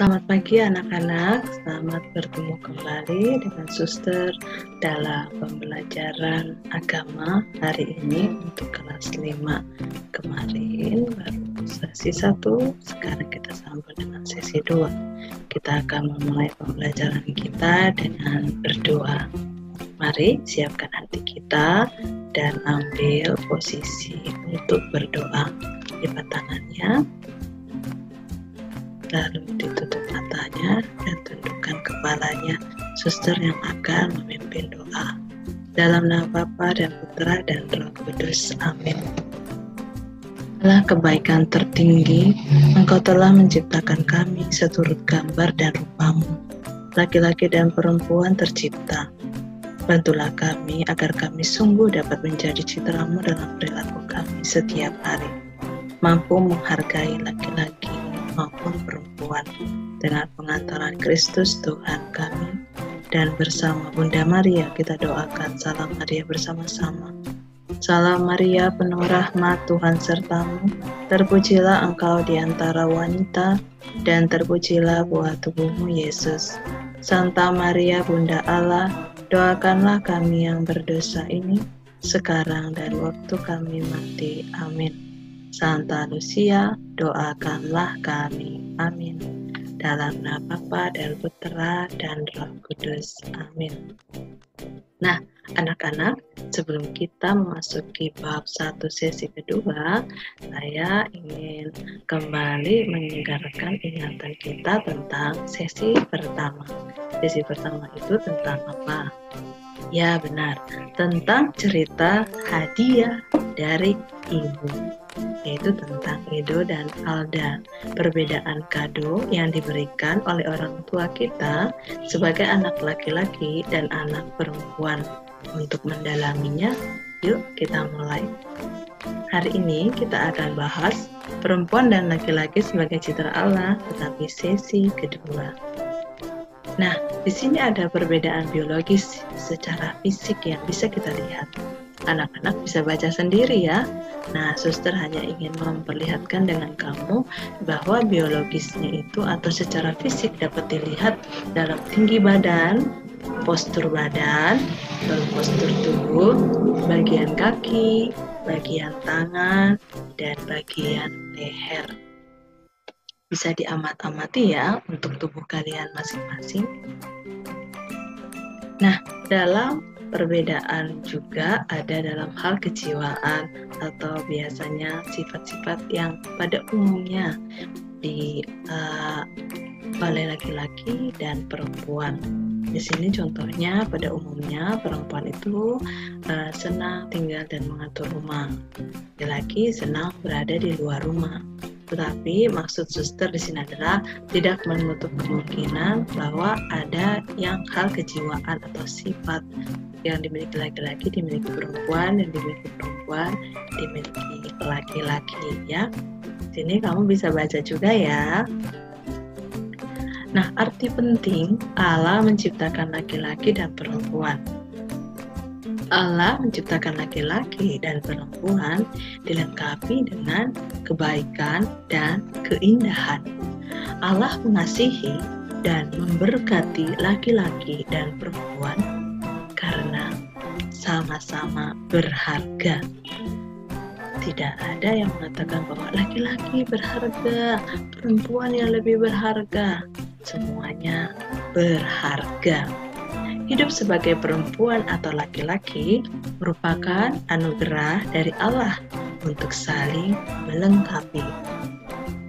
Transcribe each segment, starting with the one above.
Selamat pagi anak-anak, selamat bertemu kembali dengan Suster dalam pembelajaran agama hari ini untuk kelas 5. Kemarin baru sesi 1, sekarang kita sambung dengan sesi 2. Kita akan memulai pembelajaran kita dengan berdoa. Mari siapkan hati kita dan ambil posisi untuk berdoa. Lipat tangannya, lalu ditutup matanya dan tundukkan kepalanya. Suster yang akan memimpin doa. Dalam nama Bapa dan Putra dan Roh Kudus. Amin. Allah kebaikan tertinggi, Engkau telah menciptakan kami seturut gambar dan rupa-Mu. Laki-laki dan perempuan tercipta. Bantulah kami agar kami sungguh dapat menjadi citra-Mu dalam perilaku kami setiap hari. Mampu menghargai laki-laki maupun perempuan dengan pengantaran Kristus Tuhan kami, dan bersama Bunda Maria kita doakan salam Maria bersama-sama. Salam Maria, penuh rahmat, Tuhan sertamu, terpujilah engkau di antara wanita, dan terpujilah buah tubuhmu Yesus. Santa Maria Bunda Allah, doakanlah kami yang berdosa ini sekarang dan waktu kami mati. Amin. Santa Lucia, doakanlah kami. Amin. Dalam nama Bapa dan Putra dan Roh Kudus. Amin. Nah, anak-anak, sebelum kita memasuki bab 1 sesi kedua, saya ingin kembali menyegarkan ingatan kita tentang sesi pertama. Sesi pertama itu tentang apa? Ya benar, tentang cerita hadiah dari ibu, yaitu tentang Edo dan Alda, perbedaan kado yang diberikan oleh orang tua kita sebagai anak laki-laki dan anak perempuan. Untuk mendalaminya, yuk kita mulai. Hari ini kita akan bahas perempuan dan laki-laki sebagai citra Allah, tetapi sesi kedua. Nah, di sini ada perbedaan biologis secara fisik yang bisa kita lihat. Anak-anak bisa baca sendiri ya. Nah, suster hanya ingin memperlihatkan dengan kamu bahwa biologisnya itu atau secara fisik dapat dilihat dalam tinggi badan, postur badan, lalu postur tubuh, bagian kaki, bagian tangan, dan bagian leher. Bisa diamat-amati ya untuk tubuh kalian masing-masing. Nah, dalam perbedaan juga ada dalam hal kejiwaan atau biasanya sifat-sifat yang pada umumnya oleh laki-laki dan perempuan. Di sini contohnya pada umumnya perempuan itu senang tinggal dan mengatur rumah, laki-laki senang berada di luar rumah. Tetapi maksud suster di sini adalah tidak menutup kemungkinan bahwa ada yang hal kejiwaan atau sifat yang dimiliki laki-laki dimiliki perempuan, dan dimiliki perempuan dimiliki laki-laki ya. Sini kamu bisa baca juga ya. Nah, arti penting Allah menciptakan laki-laki dan perempuan. Allah menciptakan laki-laki dan perempuan dilengkapi dengan kebaikan dan keindahan. Allah mengasihi dan memberkati laki-laki dan perempuan karena sama-sama berharga. Tidak ada yang mengatakan bahwa laki-laki berharga, perempuan yang lebih berharga. Semuanya berharga. Hidup sebagai perempuan atau laki-laki merupakan anugerah dari Allah untuk saling melengkapi.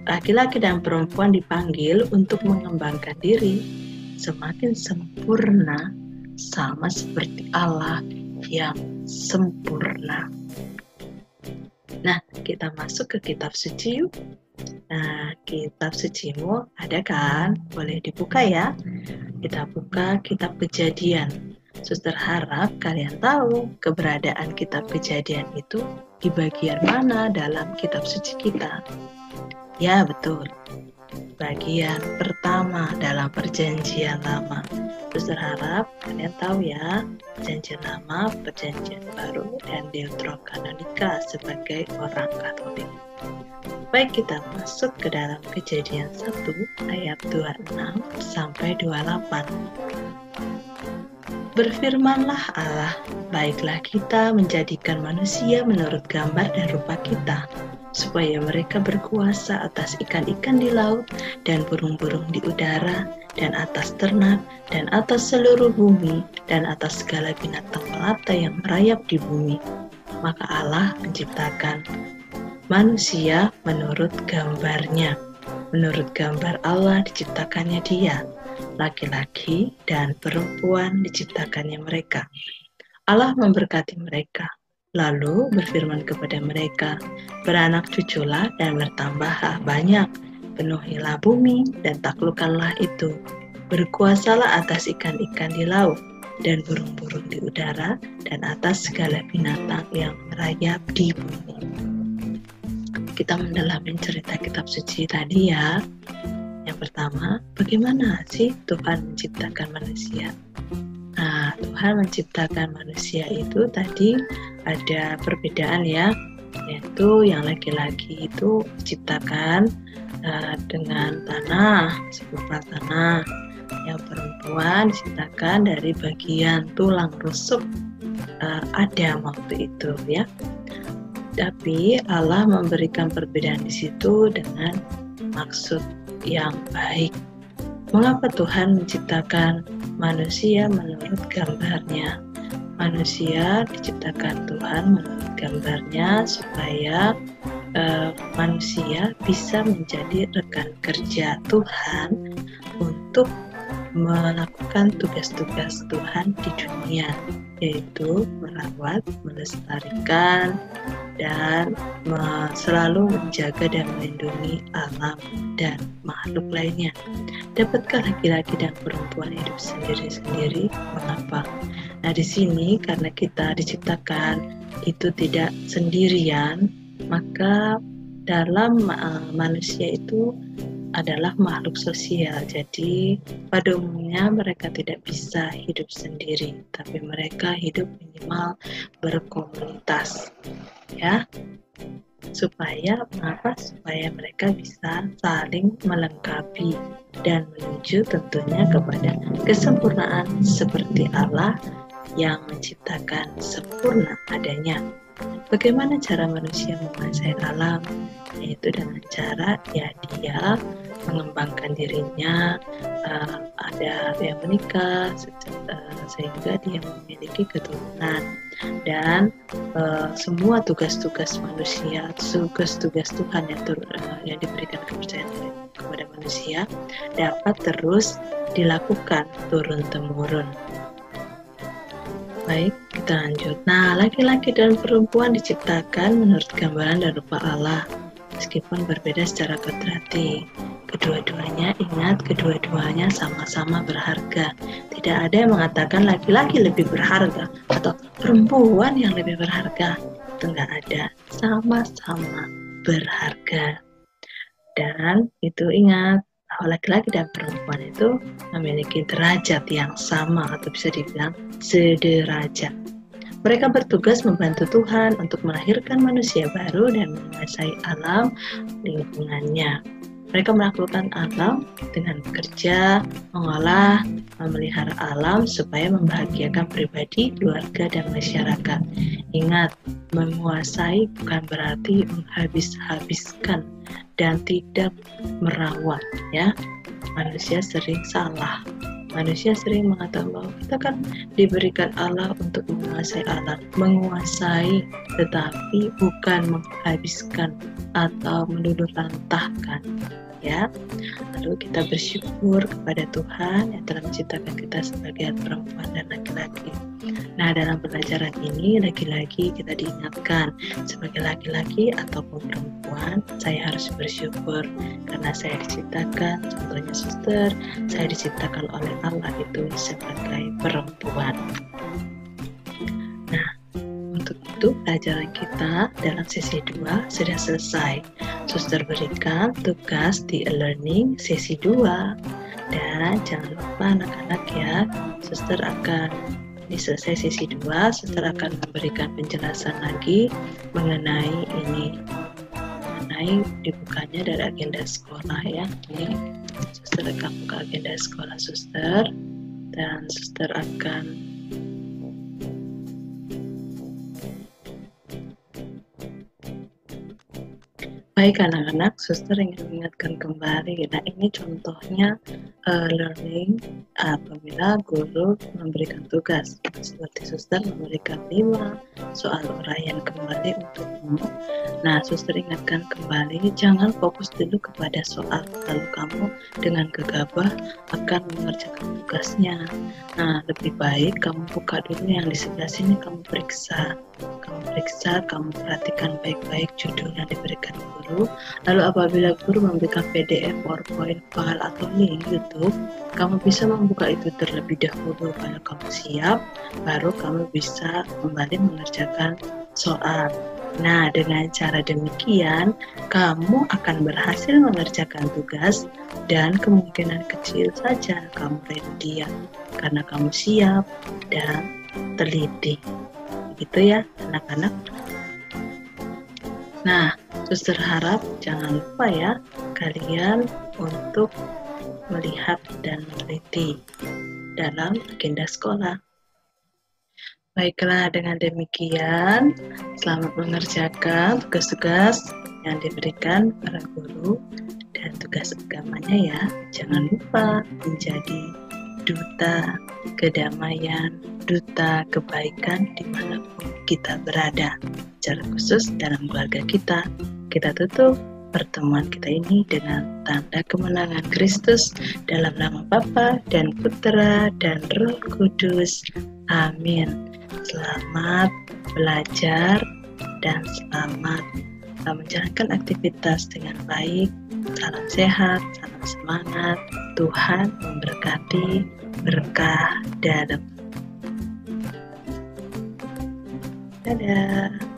Laki-laki dan perempuan dipanggil untuk mengembangkan diri semakin sempurna sama seperti Allah yang sempurna. Nah, kita masuk ke kitab suci yuk. Nah, kitab sucimu ada kan? Boleh dibuka ya. Kita buka kitab Kejadian. Suster harap kalian tahu keberadaan kitab Kejadian itu di bagian mana dalam kitab suci kita. Ya, betul. Bagian pertama dalam Perjanjian Lama. Suster harap kalian tahu ya, Perjanjian Lama, Perjanjian Baru, dan Deuterokanonika sebagai orang Katolik. Baik, kita masuk ke dalam Kejadian 1 ayat 26 sampai 28. Berfirmanlah Allah, baiklah kita menjadikan manusia menurut gambar dan rupa kita, supaya mereka berkuasa atas ikan-ikan di laut dan burung-burung di udara, dan atas ternak, dan atas seluruh bumi, dan atas segala binatang melata yang merayap di bumi. Maka Allah menciptakan manusia menurut gambarnya. Menurut gambar Allah diciptakannya dia. Laki-laki dan perempuan diciptakannya mereka. Allah memberkati mereka, lalu berfirman kepada mereka, beranak cuculah dan bertambahlah banyak, penuhilah bumi dan taklukkanlah itu, berkuasalah atas ikan-ikan di laut dan burung-burung di udara dan atas segala binatang yang merayap di bumi. Kita mendalami cerita kitab suci tadi ya. Yang pertama, bagaimana sih Tuhan menciptakan manusia? Nah, Tuhan menciptakan manusia itu tadi ada perbedaan ya, yaitu yang laki-laki itu diciptakan dengan tanah, segumpal tanah. Yang perempuan diciptakan dari bagian tulang rusuk Adam waktu itu ya. Tapi Allah memberikan perbedaan di situ dengan maksud yang baik. Mengapa Tuhan menciptakan manusia menurut gambarnya? Manusia diciptakan Tuhan menurut gambarnya supaya manusia bisa menjadi rekan kerja Tuhan untuk melakukan tugas-tugas Tuhan di dunia, yaitu merawat, melestarikan, dan selalu menjaga dan melindungi alam dan makhluk lainnya. Dapatkah laki-laki dan perempuan hidup sendiri-sendiri? Mengapa? Nah, di sini karena kita diciptakan itu tidak sendirian, maka dalam manusia itu adalah makhluk sosial. Jadi pada umumnya mereka tidak bisa hidup sendiri, tapi mereka hidup minimal berkomunitas. Ya, supaya mereka bisa saling melengkapi dan menuju tentunya kepada kesempurnaan seperti Allah yang menciptakan sempurna adanya. Bagaimana cara manusia menguasai alam? Yaitu dengan cara dia mengembangkan dirinya, ada yang menikah sehingga dia memiliki keturunan, dan semua tugas-tugas manusia, tugas-tugas Tuhan yang diberikan kepercayaan kepada manusia dapat terus dilakukan turun-temurun. Baik, kita lanjut. Nah, laki-laki dan perempuan diciptakan menurut gambaran dan rupa Allah, meskipun berbeda secara kodrati. Kedua-duanya sama-sama berharga. Tidak ada yang mengatakan laki-laki lebih berharga atau perempuan yang lebih berharga. Itu nggak ada. Sama-sama berharga. Dan itu ingat, bahwa laki-laki dan perempuan itu memiliki derajat yang sama atau bisa dibilang sederajat. Mereka bertugas membantu Tuhan untuk melahirkan manusia baru dan menguasai alam lingkungannya. Mereka menaklukkan alam dengan bekerja, mengolah, memelihara alam supaya membahagiakan pribadi, keluarga, dan masyarakat. Ingat, menguasai bukan berarti menghabis-habiskan dan tidak merawat ya. Manusia sering salah. Manusia sering mengatakan bahwa kita kan diberikan Allah untuk menguasai alam, menguasai tetapi bukan menghabiskan atau meluluhlantahkan ya. Lalu kita bersyukur kepada Tuhan yang telah menciptakan kita sebagai perempuan dan laki-laki. Nah, dalam pelajaran ini lagi-lagi kita diingatkan sebagai laki-laki ataupun perempuan, saya harus bersyukur karena saya diciptakan, contohnya suster, saya diciptakan oleh Allah itu sebagai perempuan. Nah, untuk itu pelajaran kita dalam sesi 2 sudah selesai. Suster berikan tugas di e-learning sesi 2, dan jangan lupa anak-anak ya, suster akan di selesai sesi 2, suster akan memberikan penjelasan lagi mengenai mulai dibukanya dari agenda sekolah ya. Ini suster akan buka agenda sekolah suster, dan suster akan baik anak-anak, suster ingin mengingatkan kembali. Nah, ini contohnya learning apabila guru memberikan tugas. Seperti suster memberikan 5 soal uraian kembali untukmu. Nah, suster ingatkan kembali, jangan fokus dulu kepada soal, lalu kamu dengan gegabah akan mengerjakan tugasnya. Nah, lebih baik kamu buka dulu yang di sebelah sini, kamu periksa, kamu perhatikan baik-baik judul yang diberikan guru. Lalu apabila guru memberikan PDF, PowerPoint, file, atau link YouTube, kamu bisa membuka itu terlebih dahulu. Kalau kamu siap, baru kamu bisa kembali mengerjakan soal. Nah, dengan cara demikian, kamu akan berhasil mengerjakan tugas dan kemungkinan kecil saja kamu ready karena kamu siap dan teliti. Begitu ya, anak-anak. Nah, suster harap jangan lupa ya kalian untuk melihat dan meneliti dalam agenda sekolah. Baiklah, dengan demikian selamat mengerjakan tugas-tugas yang diberikan para guru dan tugas agamanya ya. Jangan lupa menjadi duta kedamaian, duta kebaikan dimanapun kita berada. Secara khusus dalam keluarga kita. Kita tutup pertemuan kita ini dengan tanda kemenangan Kristus dalam nama Bapa dan Putra dan Roh Kudus. Amin. Selamat belajar dan selamat menjalankan aktivitas dengan baik. Salam sehat, salam semangat. Tuhan memberkati, berkah dalam. Dadah.